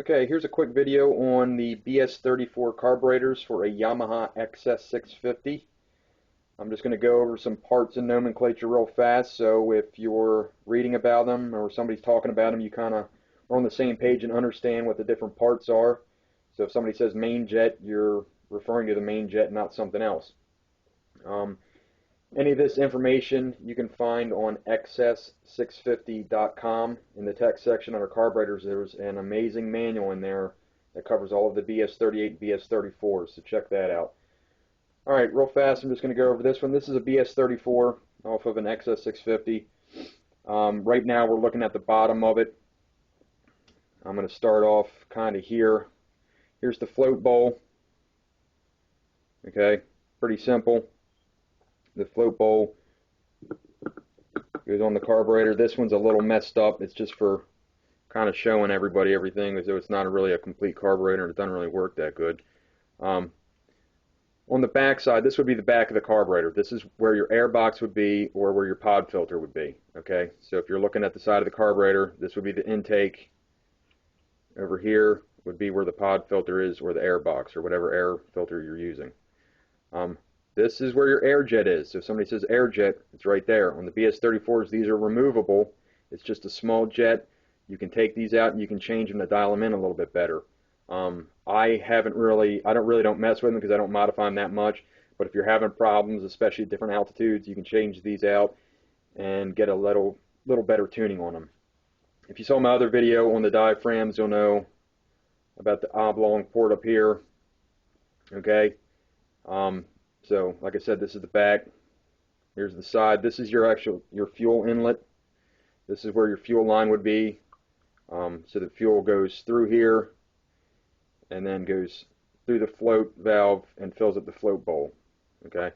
Okay, here's a quick video on the BS34 carburetors for a Yamaha XS650. I'm just going to go over some parts and nomenclature real fast, so if you're reading about them or somebody's talking about them, you kind of are on the same page and understand what the different parts are. So if somebody says main jet, you're referring to the main jet, not something else. Any of this information you can find on XS650.com. In the text section under carburetors, there's an amazing manual in there that covers all of the BS38 and BS34s, so check that out. Alright, real fast, I'm just going to go over this one. This is a BS34 off of an XS650. Right now we're looking at the bottom of it. I'm going to start off kind of here. Here's the float bowl. Okay, pretty simple. The float bowl goes on the carburetor. This one's a little messed up. It's just for kind of showing everybody everything, as though it's not really a complete carburetor and it doesn't really work that good. On the back side, this would be the back of the carburetor. This is where your air box would be, or where your pod filter would be. Okay, so if you're looking at the side of the carburetor, this would be the intake. Over here would be where the pod filter is, or the air box, or whatever air filter you're using. This is where your air jet is. So if somebody says air jet, it's right there. On the BS34s, these are removable. It's just a small jet. You can take these out and you can change them to dial them in a little bit better. I don't mess with them because I don't modify them that much. But if you're having problems, especially at different altitudes, you can change these out and get a little better tuning on them. If you saw my other video on the diaphragms, you'll know about the oblong port up here. Okay. So, like I said, this is the back. Here's the side. This is your fuel inlet. This is where your fuel line would be. So the fuel goes through here and then goes through the float valve and fills up the float bowl. Okay.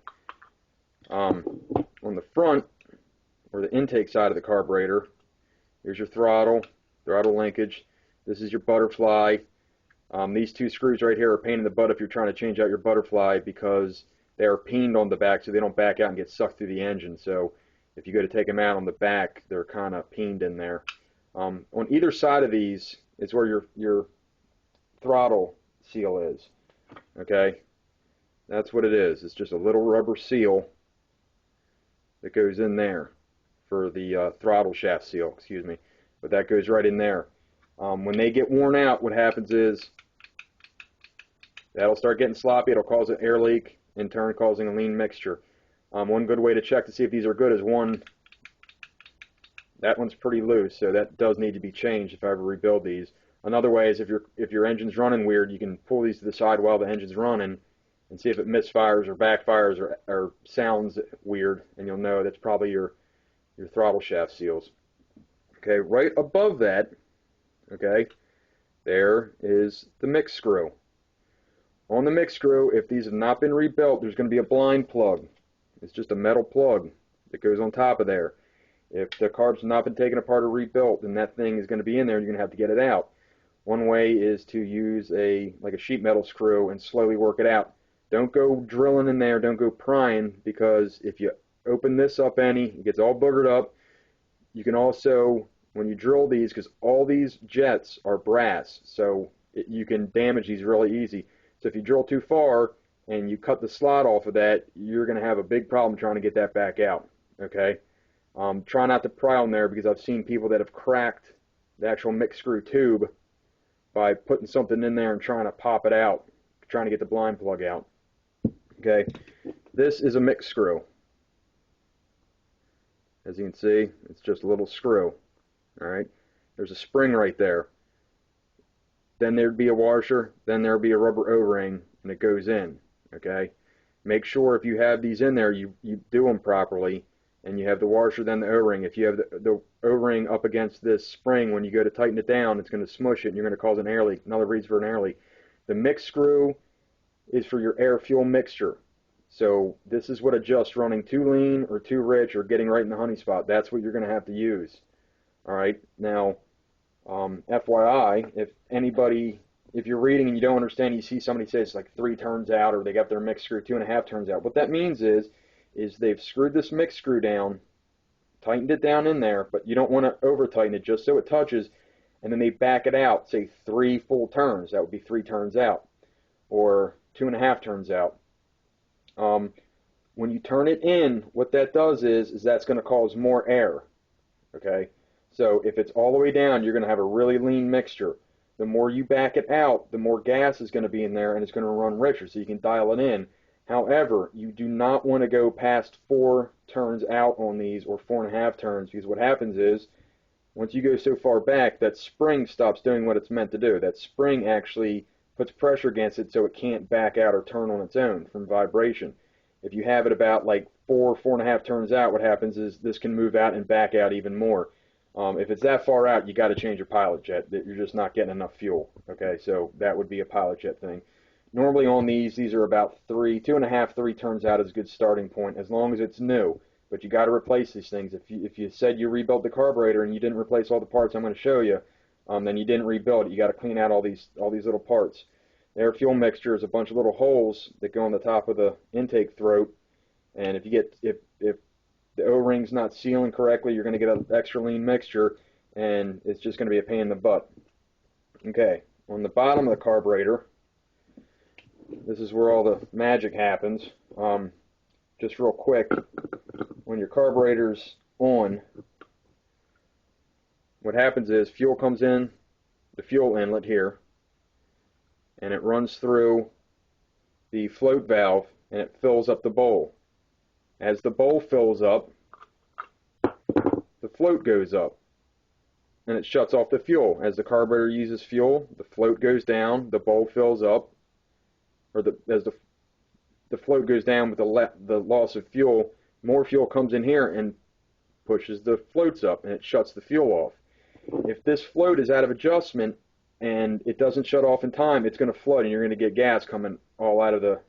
On the front, or the intake side of the carburetor, here's your throttle linkage. This is your butterfly. These two screws right here are a pain in the butt if you're trying to change out your butterfly, because they are peened on the back so they don't back out and get sucked through the engine. So if you go to take them out on the back, they're kind of peened in there. On either side of these is where your throttle seal is. Okay, that's what it is. It's just a little rubber seal that goes in there for the throttle shaft seal, excuse me. But that goes right in there. When they get worn out, what happens is that'll start getting sloppy. It'll cause an air leak, in turn causing a lean mixture. One good way to check to see if these are good is that one's pretty loose, so that does need to be changed if I ever rebuild these. Another way is if your engine's running weird, you can pull these to the side while the engine's running and see if it misfires or backfires or sounds weird, and you'll know that's probably your throttle shaft seals. Okay, right above that, okay, there is the mix screw. On the mix screw, if these have not been rebuilt, there's going to be a blind plug. It's just a metal plug that goes on top of there. If the carbs have not been taken apart or rebuilt, then that thing is going to be in there and you're going to have to get it out. One way is to use like a sheet metal screw and slowly work it out. Don't go drilling in there, don't go prying, because if you open this up it gets all boogered up. You can also, when you drill these, because all these jets are brass, so you can damage these really easy. So if you drill too far and you cut the slot off of that, you're going to have a big problem trying to get that back out. Okay. Try not to pry on there, because I've seen people that have cracked the actual mix screw tube by putting something in there and trying to pop it out, trying to get the blind plug out. Okay. This is a mix screw. As you can see, it's just a little screw. Alright. There's a spring right there. Then there'd be a washer, then there'd be a rubber O-ring, and it goes in. Okay, make sure if you have these in there, you do them properly, and you have the washer, then the O-ring. If you have the O-ring up against this spring, when you go to tighten it down, it's going to smush it and you're going to cause an air leak. Another reason for an air leak. The mix screw is for your air fuel mixture. So this is what adjusts running too lean or too rich or getting right in the honey spot. That's what you're going to have to use. Alright, now FYI, if you're reading and you don't understand, you see somebody say it's like 3 turns out, or they got their mix screw 2.5 turns out. What that means is they've screwed this mix screw down, tightened it down in there, but you don't want to over tighten it, just so it touches, and then they back it out, say 3 full turns. That would be 3 turns out, or 2.5 turns out. When you turn it in, what that does is that's going to cause more air. Okay, so if it's all the way down, you're going to have a really lean mixture. The more you back it out, the more gas is going to be in there, and it's going to run richer, so you can dial it in. However, you do not want to go past 4 turns out on these, or 4.5 turns, because what happens is, once you go so far back, that spring stops doing what it's meant to do. That spring actually puts pressure against it so it can't back out or turn on its own from vibration. If you have it about like 4.5 turns out, what happens is this can move out and back out even more. If it's that far out, you got to change your pilot jet. You're just not getting enough fuel. Okay, so that would be a pilot jet thing. Normally on these are about 2.5, 3 turns out is a good starting point, as long as it's new. But you got to replace these things. If you said you rebuilt the carburetor and you didn't replace all the parts I'm going to show you, then you didn't rebuild it. You got to clean out all these little parts. Air fuel mixture is a bunch of little holes that go on the top of the intake throat, and if the O-ring's not sealing correctly, you're going to get an extra lean mixture, and it's just going to be a pain in the butt. Okay, on the bottom of the carburetor, this is where all the magic happens. Just real quick, when your carburetor's on, what happens is fuel comes in the fuel inlet here, and it runs through the float valve, and it fills up the bowl. As the bowl fills up, the float goes up, and it shuts off the fuel. As the carburetor uses fuel, the float goes down, the bowl fills up, or as the float goes down with the loss of fuel, more fuel comes in here and pushes the floats up, and it shuts the fuel off. If this float is out of adjustment and it doesn't shut off in time, it's going to flood, and you're going to get gas coming all out of the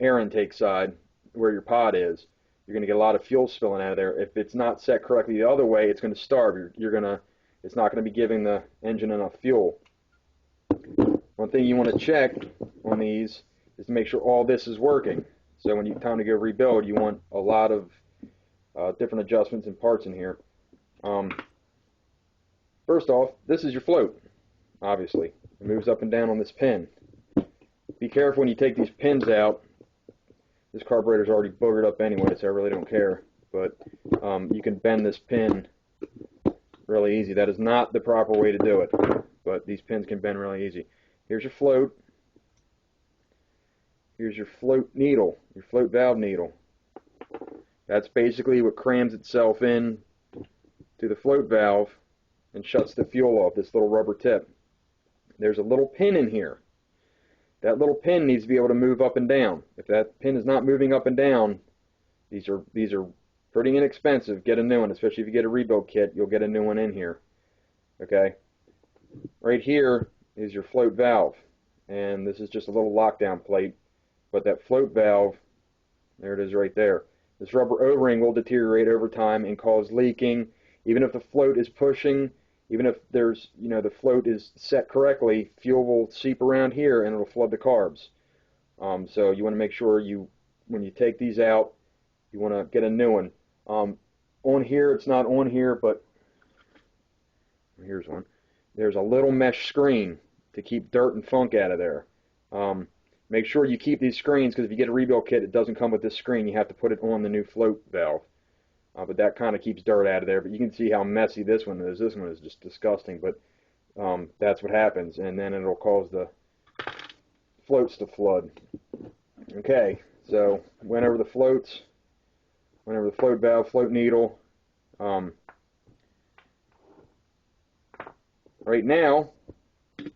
air intake side where your pod is. You're going to get a lot of fuel spilling out of there. If it's not set correctly the other way, it's going to starve. It's not going to be giving the engine enough fuel. One thing you want to check on these is to make sure all this is working. So when it's time to go rebuild, you want a lot of different adjustments and parts in here. First off, this is your float, obviously. It moves up and down on this pin. Be careful when you take these pins out. This carburetor's already boogered up anyway, so I really don't care. But you can bend this pin really easy. That is not the proper way to do it, but these pins can bend really easy. Here's your float. Here's your float needle, your float valve needle. That's basically what crams itself in to the float valve and shuts the fuel off, this little rubber tip. There's a little pin in here. That little pin needs to be able to move up and down. If that pin is not moving up and down, these are pretty inexpensive. Get a new one, especially if you get a rebuild kit, you'll get a new one in here. Okay? Right here is your float valve, and this is just a little lockdown plate, but that float valve, there it is right there. This rubber O-ring will deteriorate over time and cause leaking. Even if the float is pushing, even if there's, the float is set correctly, fuel will seep around here and it'll flood the carbs. So you want to make sure when you take these out, you want to get a new one. On here, it's not on here, but here's one. There's a little mesh screen to keep dirt and funk out of there. Make sure you keep these screens, because if you get a rebuild kit, it doesn't come with this screen. You have to put it on the new float valve. But that kind of keeps dirt out of there. But you can see how messy this one is. This one is just disgusting, but that's what happens, and then it'll cause the floats to flood. Okay, so went over the floats, went over the float valve, float needle. Right now,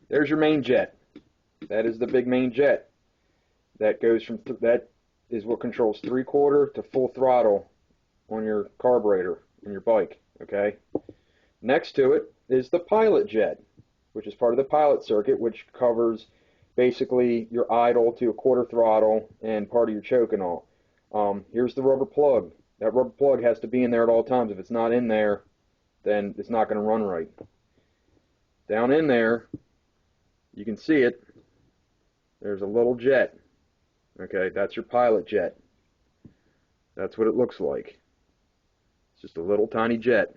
there's your main jet. That is the big main jet. That goes from that is what controls 3/4 to full throttle on your carburetor in your bike. Okay. Next to it is the pilot jet, which is part of the pilot circuit, which covers basically your idle to a 1/4 throttle and part of your choke and all. Here's the rubber plug. That rubber plug has to be in there at all times. If it's not in there, then it's not going to run right. Down in there, you can see it. There's a little jet. Okay, that's your pilot jet. That's what it looks like. It's just a little tiny jet.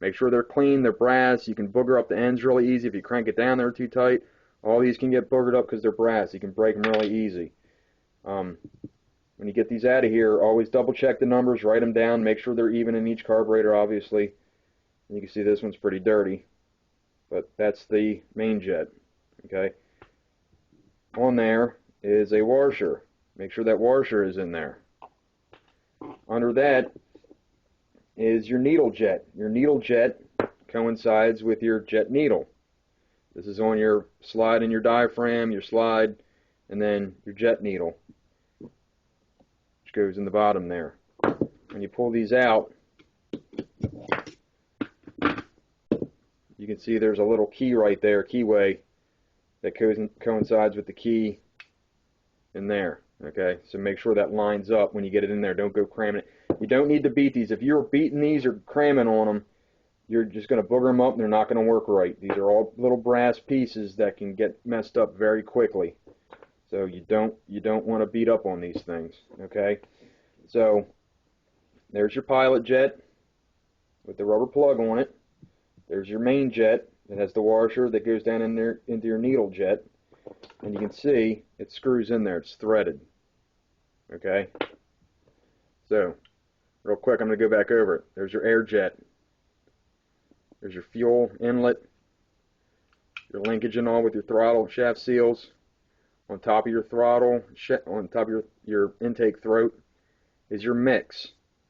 Make sure they're clean, they're brass. You can booger up the ends really easy if you crank it down there too tight. All these can get boogered up because they're brass. You can break them really easy. When you get these out of here, always double check the numbers, write them down, make sure they're even in each carburetor, obviously. And you can see this one's pretty dirty, but that's the main jet. Okay. On there is a washer. Make sure that washer is in there. Under that is your needle jet. Your needle jet coincides with your jet needle. This is on your slide in your diaphragm, your slide, and then your jet needle, which goes in the bottom there. When you pull these out, you can see there's a little key right there, keyway, that coincides with the key in there. Okay, so make sure that lines up when you get it in there. Don't go cramming it. You don't need to beat these. If you're beating these or cramming on them, you're just going to booger them up and they're not going to work right. These are all little brass pieces that can get messed up very quickly. So you don't want to beat up on these things. Okay, so there's your pilot jet with the rubber plug on it. There's your main jet that has the washer that goes down in there into your needle jet, and you can see it screws in there. It's threaded. Okay, so real quick, I'm going to go back over it. There's your air jet. There's your fuel inlet, your linkage and all with your throttle shaft seals. On top of your throttle, on top of your intake throat is your mix.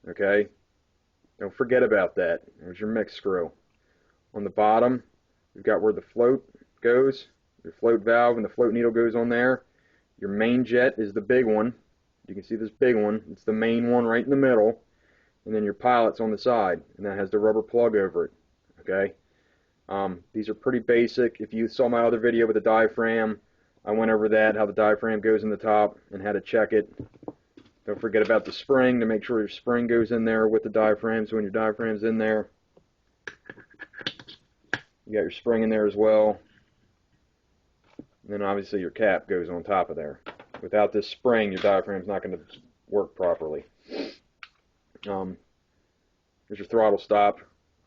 Okay, don't forget about that. There's your mix screw. On the bottom, you've got where the float goes, your float valve, and the float needle goes on there. Your main jet is the big one. You can see this big one. It's the main one right in the middle. And then your pilot's on the side, and that has the rubber plug over it. Okay. These are pretty basic. If you saw my other video with the diaphragm, I went over that, how the diaphragm goes in the top and how to check it. Don't forget about the spring to make sure your spring goes in there with the diaphragm. So when your diaphragm's in there, you got your spring in there as well. And then obviously your cap goes on top of there. Without this spring, your diaphragm's not going to work properly. There's your throttle stop,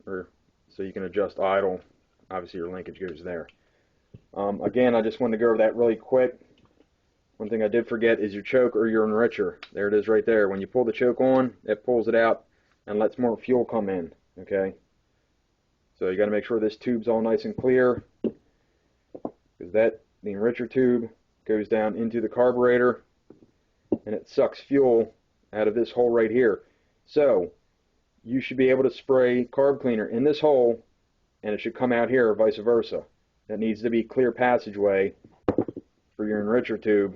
so you can adjust idle. Obviously your linkage goes there. Again, I just wanted to go over that really quick. One thing I did forget is your choke or your enricher. There it is right there. When you pull the choke on, it pulls it out and lets more fuel come in. Okay, so you got to make sure this tube's all nice and clear, because the enricher tube goes down into the carburetor and it sucks fuel out of this hole right here. So you should be able to spray carb cleaner in this hole and it should come out here, or vice versa. That needs to be clear passageway for your enricher tube,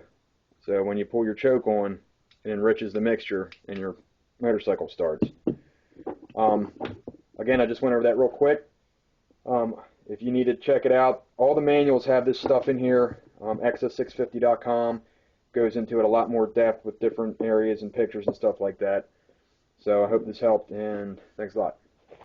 so when you pull your choke on, it enriches the mixture and your motorcycle starts. Again, I just went over that real quick. If you need to check it out, all the manuals have this stuff in here. XS650.com goes into it a lot more depth with different areas and pictures and stuff like that. So I hope this helped, and thanks a lot.